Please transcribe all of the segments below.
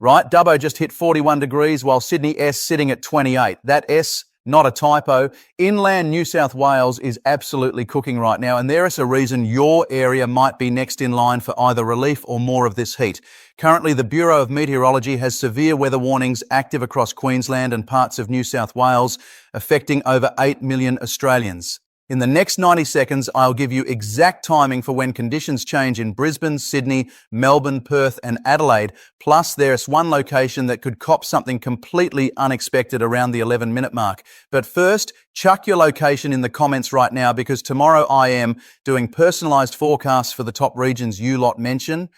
right? Dubbo just hit 41 degrees while Sydney S sitting at 28. That S, not a typo. Inland New South Wales is absolutely cooking right now, and there is a reason your area might be next in line for either relief or more of this heat. Currently, the Bureau of Meteorology has severe weather warnings active across Queensland and parts of New South Wales, affecting over 8 million Australians. In the next 90 seconds, I'll give you exact timing for when conditions change in Brisbane, Sydney, Melbourne, Perth and Adelaide. Plus, there's one location that could cop something completely unexpected around the 11-minute mark. But first, chuck your location in the comments right now, because tomorrow I am doing personalised forecasts for the top regions you lot mention.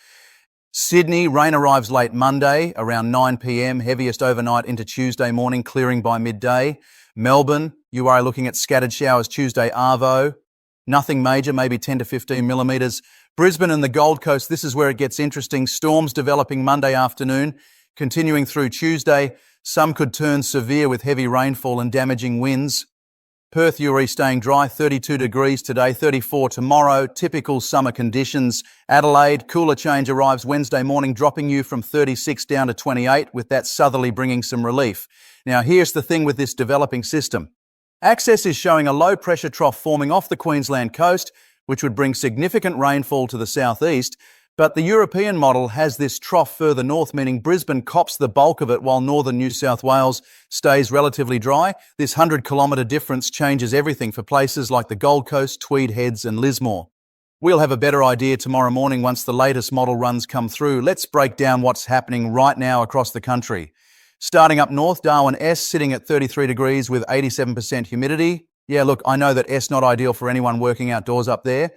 Sydney, rain arrives late Monday, around 9 p.m, heaviest overnight into Tuesday morning, clearing by midday. Melbourne, you are looking at scattered showers Tuesday arvo. Nothing major, maybe 10 to 15 millimetres. Brisbane and the Gold Coast, this is where it gets interesting. Storms developing Monday afternoon, continuing through Tuesday. Some could turn severe with heavy rainfall and damaging winds. Perth, Uri staying dry, 32 degrees today, 34 tomorrow, typical summer conditions. Adelaide, cooler change arrives Wednesday morning, dropping you from 36 down to 28, with that southerly bringing some relief. Now, here's the thing with this developing system. Access is showing a low pressure trough forming off the Queensland coast, which would bring significant rainfall to the southeast. But the European model has this trough further north, meaning Brisbane cops the bulk of it while northern New South Wales stays relatively dry. This 100-kilometre difference changes everything for places like the Gold Coast, Tweed Heads and Lismore. We'll have a better idea tomorrow morning once the latest model runs come through. Let's break down what's happening right now across the country. Starting up north, Darwin S sitting at 33 degrees with 87% humidity. Yeah, look, I know that S not ideal for anyone working outdoors up there.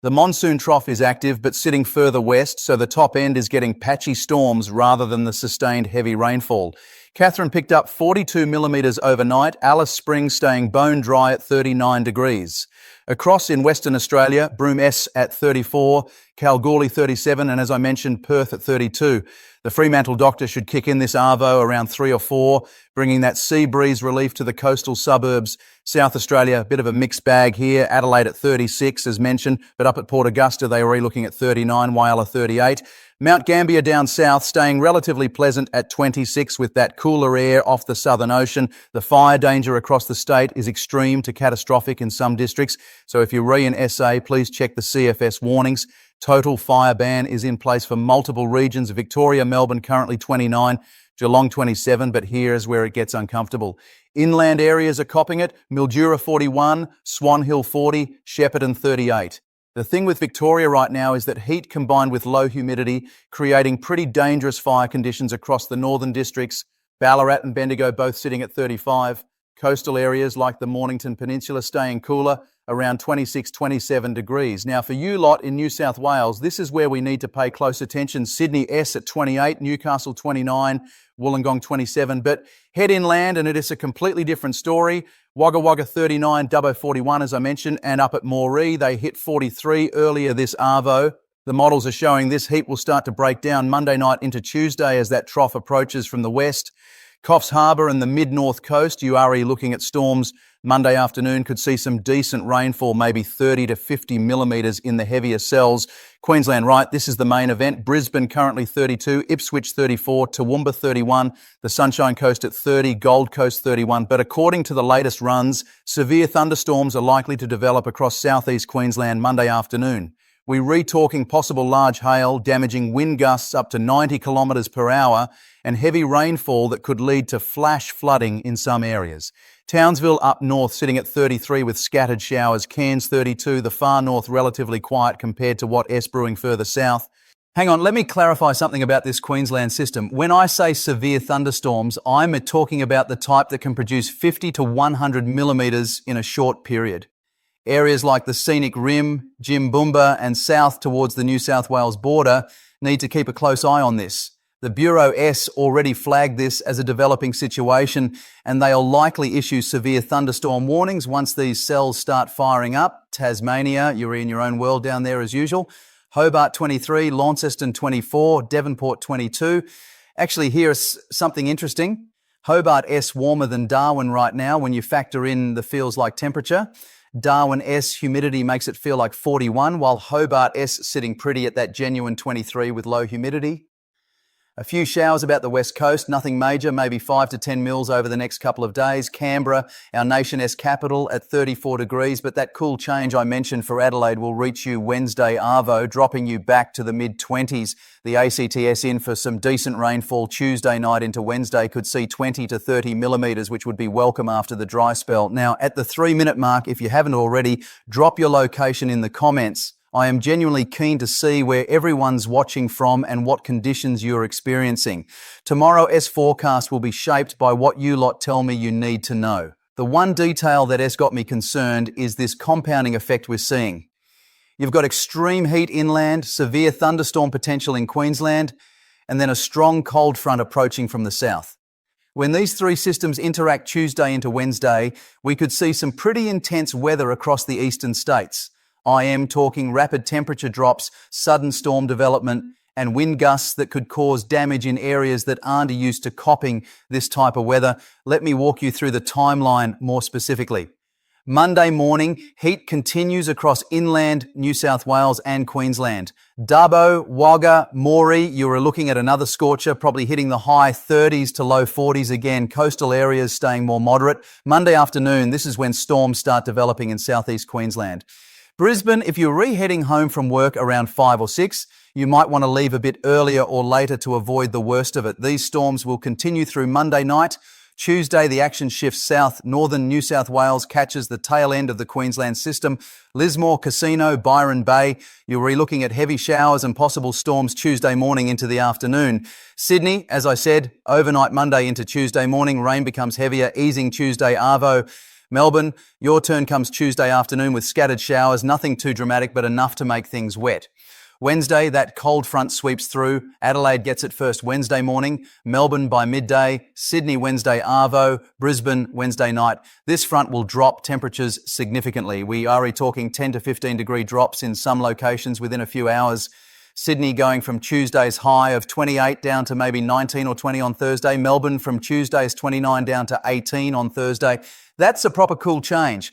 The monsoon trough is active, but sitting further west, so the top end is getting patchy storms rather than the sustained heavy rainfall. Catherine picked up 42 millimetres overnight, Alice Springs staying bone dry at 39 degrees. Across in Western Australia, Broome S at 34, Kalgoorlie 37, and as I mentioned, Perth at 32. The Fremantle Doctor should kick in this arvo around 3 or 4, bringing that sea breeze relief to the coastal suburbs. South Australia, a bit of a mixed bag here. Adelaide at 36, as mentioned, but up at Port Augusta, they were looking at 39, Whyalla 38. Mount Gambier down south, staying relatively pleasant at 26 with that cooler air off the Southern Ocean. The fire danger across the state is extreme to catastrophic in some districts. So if you're in SA, please check the CFS warnings. Total fire ban is in place for multiple regions. Victoria, Melbourne currently 29, Geelong 27, but here's where it gets uncomfortable. Inland areas are copping it. Mildura 41, Swan Hill 40, Shepparton 38. The thing with Victoria right now is that heat combined with low humidity, creating pretty dangerous fire conditions across the northern districts. Ballarat and Bendigo both sitting at 35. Coastal areas like the Mornington Peninsula staying cooler, around 26, 27 degrees. Now for you lot in New South Wales, this is where we need to pay close attention. Sydney S at 28, Newcastle 29, Wollongong 27, but head inland and it is a completely different story. Wagga Wagga 39, Dubbo 41 as I mentioned, and up at Moree they hit 43 earlier this arvo. The models are showing this heat will start to break down Monday night into Tuesday as that trough approaches from the west. Coffs Harbour and the mid-north coast, you are looking at storms Monday afternoon, could see some decent rainfall, maybe 30 to 50 millimetres in the heavier cells. Queensland, right, this is the main event. Brisbane currently 32, Ipswich 34, Toowoomba 31, the Sunshine Coast at 30, Gold Coast 31. But according to the latest runs, severe thunderstorms are likely to develop across southeast Queensland Monday afternoon. We're re-talking possible large hail, damaging wind gusts up to 90 kilometres per hour and heavy rainfall that could lead to flash flooding in some areas. Townsville up north sitting at 33 with scattered showers, Cairns 32, the far north relatively quiet compared to what is brewing further south. Hang on, let me clarify something about this Queensland system. When I say severe thunderstorms, I'm talking about the type that can produce 50 to 100 millimetres in a short period. Areas like the Scenic Rim, Jimboomba and south towards the New South Wales border need to keep a close eye on this. The Bureau S already flagged this as a developing situation and they'll likely issue severe thunderstorm warnings once these cells start firing up. Tasmania, you're in your own world down there as usual. Hobart 23, Launceston 24, Devonport 22. Actually, here's something interesting. Hobart S warmer than Darwin right now when you factor in the feels like temperature. Darwin S humidity makes it feel like 41, while Hobart S sitting pretty at that genuine 23 with low humidity. A few showers about the west coast, nothing major, maybe 5 to 10 mils over the next couple of days. Canberra, our nation's capital, at 34 degrees, but that cool change I mentioned for Adelaide will reach you Wednesday arvo, dropping you back to the mid-20s. The ACTS in for some decent rainfall Tuesday night into Wednesday could see 20 to 30 millimetres, which would be welcome after the dry spell. Now, at the 3-minute mark, if you haven't already, drop your location in the comments. I am genuinely keen to see where everyone's watching from and what conditions you're experiencing. Tomorrow's forecast will be shaped by what you lot tell me you need to know. The one detail that has got me concerned is this compounding effect we're seeing. You've got extreme heat inland, severe thunderstorm potential in Queensland, and then a strong cold front approaching from the south. When these three systems interact Tuesday into Wednesday, we could see some pretty intense weather across the eastern states. I am talking rapid temperature drops, sudden storm development, and wind gusts that could cause damage in areas that aren't used to copping this type of weather. Let me walk you through the timeline more specifically. Monday morning, heat continues across inland New South Wales and Queensland. Dubbo, Wagga, Moree, you are looking at another scorcher, probably hitting the high 30s to low 40s again. Coastal areas staying more moderate. Monday afternoon, this is when storms start developing in southeast Queensland. Brisbane, if you're re-heading home from work around 5 or 6, you might want to leave a bit earlier or later to avoid the worst of it. These storms will continue through Monday night. Tuesday, the action shifts south. Northern New South Wales catches the tail end of the Queensland system. Lismore, Casino, Byron Bay, you'll be looking at heavy showers and possible storms Tuesday morning into the afternoon. Sydney, as I said, overnight Monday into Tuesday morning, rain becomes heavier, easing Tuesday arvo. Melbourne, your turn comes Tuesday afternoon with scattered showers, nothing too dramatic but enough to make things wet. Wednesday, that cold front sweeps through. Adelaide gets it first Wednesday morning, Melbourne by midday, Sydney Wednesday arvo, Brisbane Wednesday night. This front will drop temperatures significantly. We are talking 10 to 15 degree drops in some locations within a few hours. Sydney going from Tuesday's high of 28 down to maybe 19 or 20 on Thursday. Melbourne from Tuesday's 29 down to 18 on Thursday. That's a proper cool change.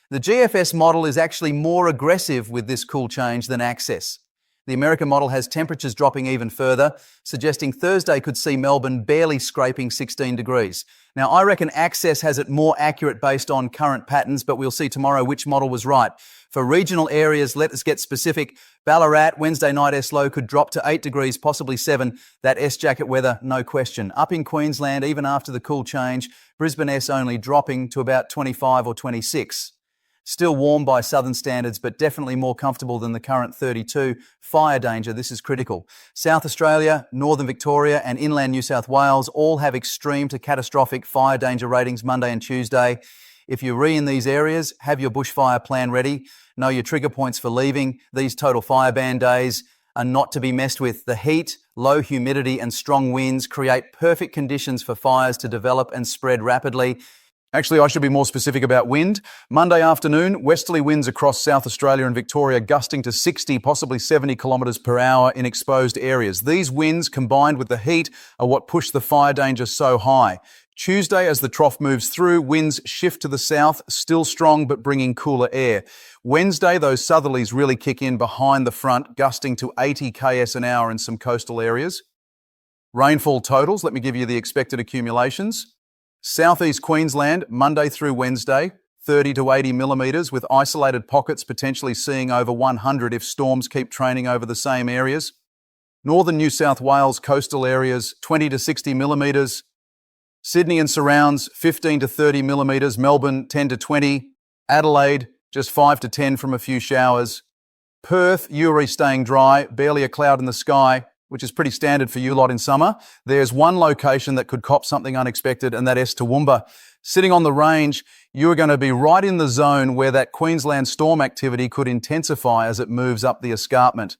The GFS model is actually more aggressive with this cool change than Access. The American model has temperatures dropping even further, suggesting Thursday could see Melbourne barely scraping 16 degrees. Now, I reckon Access has it more accurate based on current patterns, but we'll see tomorrow which model was right. For regional areas, let us get specific. Ballarat, Wednesday night S-low could drop to 8 degrees, possibly 7. That S-jacket weather, no question. Up in Queensland, even after the cool change, Brisbane S only dropping to about 25 or 26. Still warm by southern standards, but definitely more comfortable than the current 32. Fire danger, this is critical. South Australia, northern Victoria and inland New South Wales all have extreme to catastrophic fire danger ratings Monday and Tuesday. If you're in these areas, have your bushfire plan ready. Know your trigger points for leaving. These total fire ban days are not to be messed with. The heat, low humidity and strong winds create perfect conditions for fires to develop and spread rapidly. Actually, I should be more specific about wind. Monday afternoon, westerly winds across South Australia and Victoria gusting to 60, possibly 70 kilometres per hour in exposed areas. These winds, combined with the heat, are what push the fire danger so high. Tuesday, as the trough moves through, winds shift to the south, still strong but bringing cooler air. Wednesday, those southerlies really kick in behind the front, gusting to 80 km an hour in some coastal areas. Rainfall totals, let me give you the expected accumulations. Southeast Queensland, Monday through Wednesday, 30 to 80 millimetres, with isolated pockets potentially seeing over 100 if storms keep training over the same areas. Northern New South Wales coastal areas, 20 to 60 millimetres. Sydney and surrounds, 15 to 30 millimetres. Melbourne, 10 to 20. Adelaide, just 5 to 10 from a few showers. Perth, Uri staying dry, barely a cloud in the sky, which is pretty standard for you lot in summer. There's one location that could cop something unexpected, and that is Toowoomba. Sitting on the range, you are going to be right in the zone where that Queensland storm activity could intensify as it moves up the escarpment.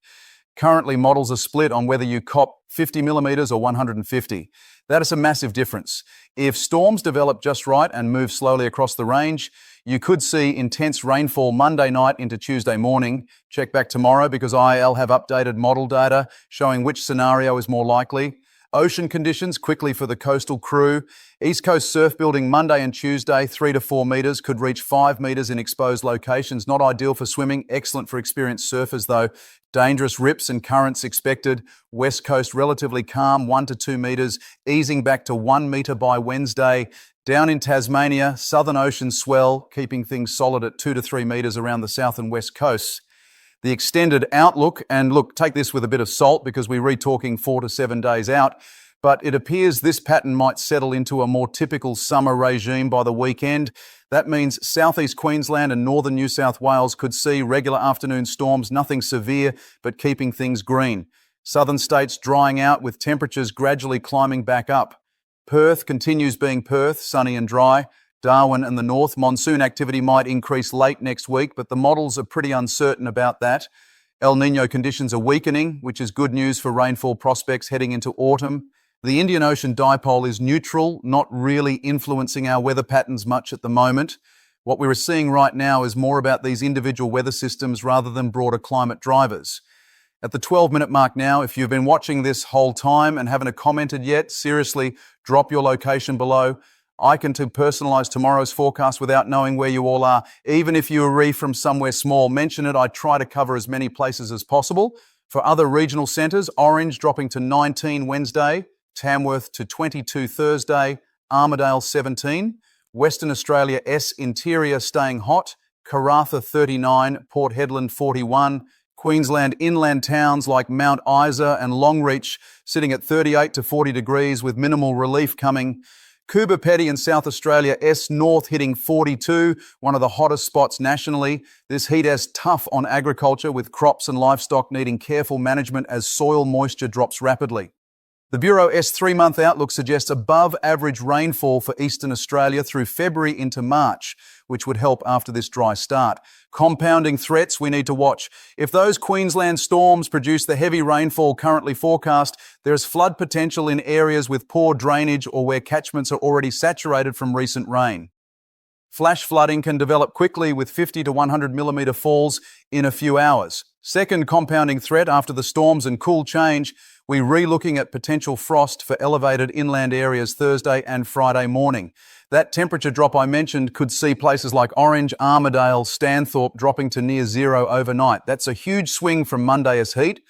Currently, models are split on whether you cop 50 millimetres or 150. That is a massive difference. If storms develop just right and move slowly across the range, you could see intense rainfall Monday night into Tuesday morning. Check back tomorrow because I'll have updated model data showing which scenario is more likely. Ocean conditions quickly for the coastal crew. East coast surf building Monday and Tuesday, 3 to 4 metres, could reach 5 metres in exposed locations. Not ideal for swimming, excellent for experienced surfers though. Dangerous rips and currents expected. West coast relatively calm, 1 to 2 metres, easing back to 1 metre by Wednesday. Down in Tasmania, Southern Ocean swell, keeping things solid at 2 to 3 metres around the south and west coasts. The extended outlook, and look, take this with a bit of salt because we're re-talking 4 to 7 days out, but it appears this pattern might settle into a more typical summer regime by the weekend. That means southeast Queensland and northern New South Wales could see regular afternoon storms, nothing severe, but keeping things green. Southern states drying out with temperatures gradually climbing back up. Perth continues being Perth, sunny and dry. Darwin and the north, monsoon activity might increase late next week, but the models are pretty uncertain about that. El Niño conditions are weakening, which is good news for rainfall prospects heading into autumn. The Indian Ocean dipole is neutral, not really influencing our weather patterns much at the moment. What we're seeing right now is more about these individual weather systems rather than broader climate drivers. At the 12-minute mark now, if you've been watching this whole time and haven't commented yet, seriously, drop your location below. I can personalise tomorrow's forecast without knowing where you all are. Even if you are from somewhere small, mention it. I try to cover as many places as possible. For other regional centres, Orange dropping to 19 Wednesday, Tamworth to 22 Thursday, Armidale 17, Western Australia S Interior staying hot, Karratha 39, Port Hedland 41, Queensland inland towns like Mount Isa and Longreach sitting at 38 to 40 degrees with minimal relief coming. Coober Pedy in South Australia, S North hitting 42, one of the hottest spots nationally. This heat is tough on agriculture with crops and livestock needing careful management as soil moisture drops rapidly. The Bureau S 3-month outlook suggests above average rainfall for eastern Australia through February into March, which would help after this dry start. Compounding threats we need to watch. If those Queensland storms produce the heavy rainfall currently forecast, there is flood potential in areas with poor drainage or where catchments are already saturated from recent rain. Flash flooding can develop quickly with 50 to 100 millimetre falls in a few hours. Second compounding threat after the storms and cool change, we're re-looking at potential frost for elevated inland areas Thursday and Friday morning. That temperature drop I mentioned could see places like Orange, Armidale, Stanthorpe dropping to near zero overnight. That's a huge swing from Monday's heat.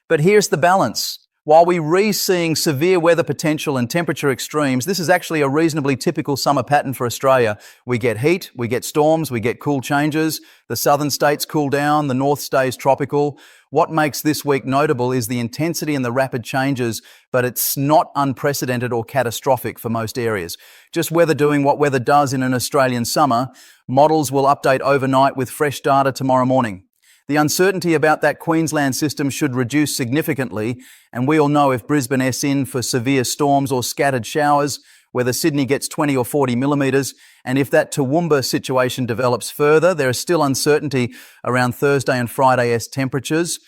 But here's the balance. While we're re-seeing severe weather potential and temperature extremes, this is actually a reasonably typical summer pattern for Australia. We get heat, we get storms, we get cool changes. The southern states cool down, the north stays tropical. What makes this week notable is the intensity and the rapid changes, but it's not unprecedented or catastrophic for most areas. Just weather doing what weather does in an Australian summer. Models will update overnight with fresh data tomorrow morning. The uncertainty about that Queensland system should reduce significantly, and we all know if Brisbane is in for severe storms or scattered showers, whether Sydney gets 20 or 40 millimetres, and if that Toowoomba situation develops further, there is still uncertainty around Thursday and Friday's temperatures.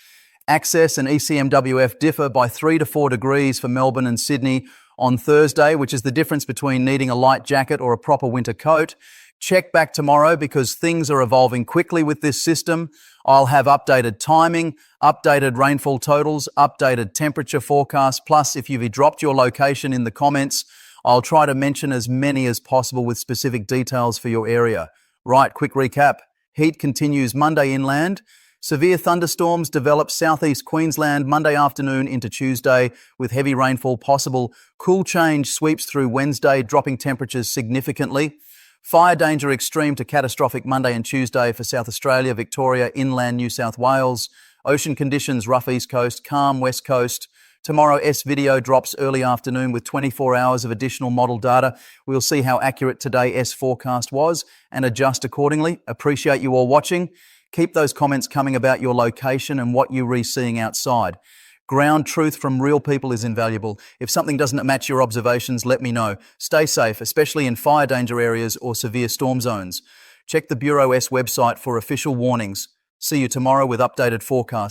Access and ECMWF differ by 3 to 4 degrees for Melbourne and Sydney on Thursday, which is the difference between needing a light jacket or a proper winter coat. Check back tomorrow because things are evolving quickly with this system. I'll have updated timing, updated rainfall totals, updated temperature forecasts, plus if you've dropped your location in the comments, I'll try to mention as many as possible with specific details for your area. Right, quick recap. Heat continues Monday inland. Severe thunderstorms develop southeast Queensland Monday afternoon into Tuesday with heavy rainfall possible. Cool change sweeps through Wednesday, dropping temperatures significantly. Fire danger extreme to catastrophic Monday and Tuesday for South Australia, Victoria, inland New South Wales. Ocean conditions, rough east coast, calm west coast. Tomorrow, S video drops early afternoon with 24 hours of additional model data. We'll see how accurate today S forecast was and adjust accordingly. Appreciate you all watching. Keep those comments coming about your location and what you're re-seeing outside. Ground truth from real people is invaluable. If something doesn't match your observations, let me know. Stay safe, especially in fire danger areas or severe storm zones. Check the Bureau S website for official warnings. See you tomorrow with updated forecasts.